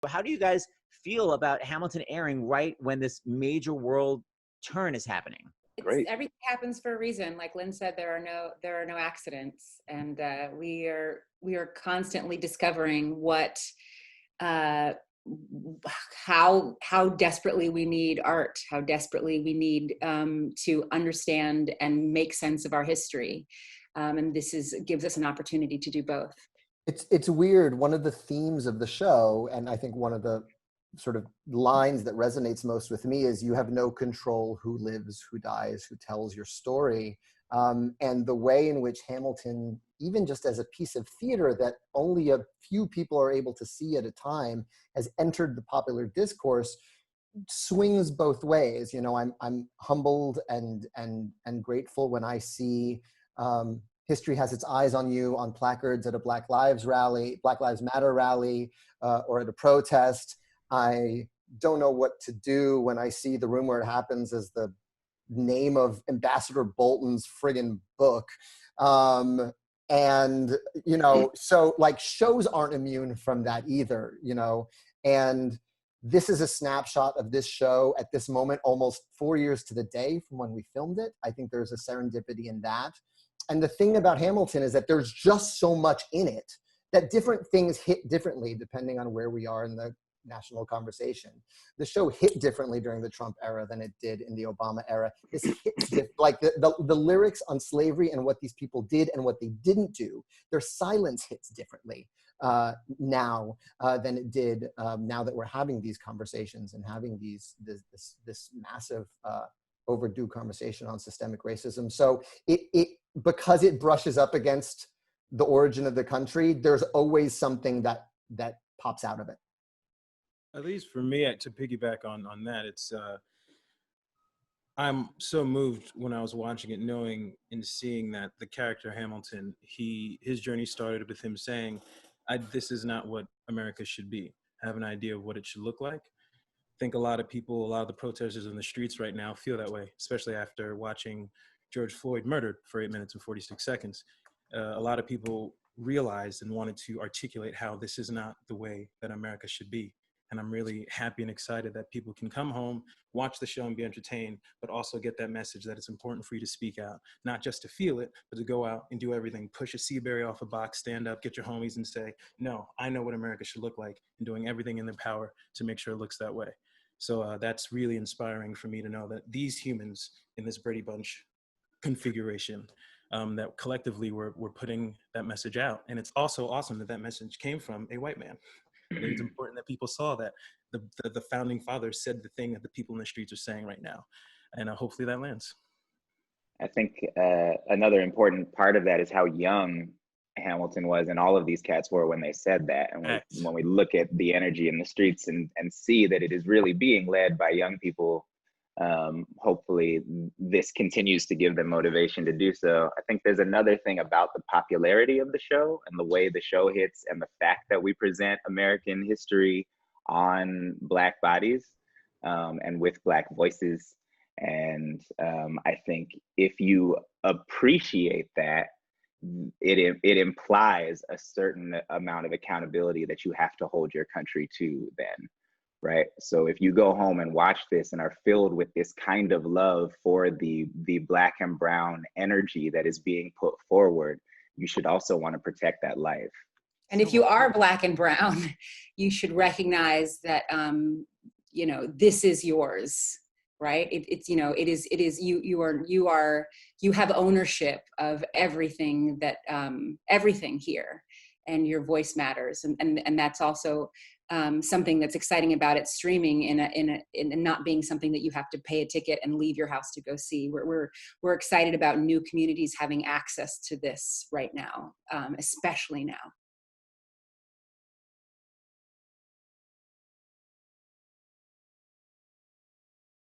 How do you guys feel about Hamilton airing right when this major world turn is happening? Great. Everything happens for a reason. Like Lynn said, there are no accidents, and we are constantly discovering how desperately we need art, how desperately we need to understand and make sense of our history, and this gives us an opportunity to do both. It's weird. One of the themes of the show, and I think one of the sort of lines that resonates most with me, is you have no control who lives, who dies, who tells your story. And the way in which Hamilton, even just as a piece of theater that only a few people are able to see at a time, has entered the popular discourse, swings both ways. You know, I'm humbled and grateful when I see history has its eyes on you on placards at a Black Lives Matter rally, or at a protest. I don't know what to do when I see the room where it happens as the name of Ambassador Bolton's friggin' book. And, you know, so like shows aren't immune from that either, you know, and this is a snapshot of this show at this moment, almost 4 years to the day from when we filmed it. I think there's a serendipity in that. And the thing about Hamilton is that there's just so much in it that different things hit differently depending on where we are in the national conversation. The show hit differently during the Trump era than it did in the Obama era. This hits like the lyrics on slavery and what these people did and what they didn't do, their silence hits differently now than it did now that we're having these conversations and having this massive overdue conversation on systemic racism. So because it brushes up against the origin of the country, there's always something that pops out of it. At least for me, to piggyback on that, it's I'm so moved when I was watching it, knowing and seeing that the character Hamilton, his journey started with him saying, "This is not what America should be. I have an idea of what it should look like." I think a lot of the protesters in the streets right now feel that way, especially after watching George Floyd murdered for 8 minutes and 46 seconds. A lot of people realized and wanted to articulate how this is not the way that America should be. And I'm really happy and excited that people can come home, watch the show and be entertained, but also get that message that it's important for you to speak out, not just to feel it, but to go out and do everything, push a Seaberry off a box, stand up, get your homies and say, no, I know what America should look like, and doing everything in their power to make sure it looks that way. So that's really inspiring for me to know that these humans in this Brady Bunch configuration, that collectively we're putting that message out. And it's also awesome that that message came from a white man. I think it's important that people saw that the founding fathers said the thing that the people in the streets are saying right now, and hopefully that lands. I think another important part of that is how young Hamilton was, and all of these cats were when they said that. And when we look at the energy in the streets and see that it is really being led by young people, hopefully this continues to give them motivation to do so. I think there's another thing about the popularity of the show and the way the show hits, and the fact that we present American history on Black bodies and with Black voices. And I think if you appreciate that, it implies a certain amount of accountability that you have to hold your country to then. Right. So if you go home and watch this and are filled with this kind of love for the Black and brown energy that is being put forward, you should also want to protect that life. And if you are Black and brown, you should recognize that, you know, this is yours, right? It's, you know, it is, you have ownership of everything that, everything here, and your voice matters. And that's also, something that's exciting about it streaming in not being something that you have to pay a ticket and leave your house to go see. We're excited about new communities having access to this right now, especially now.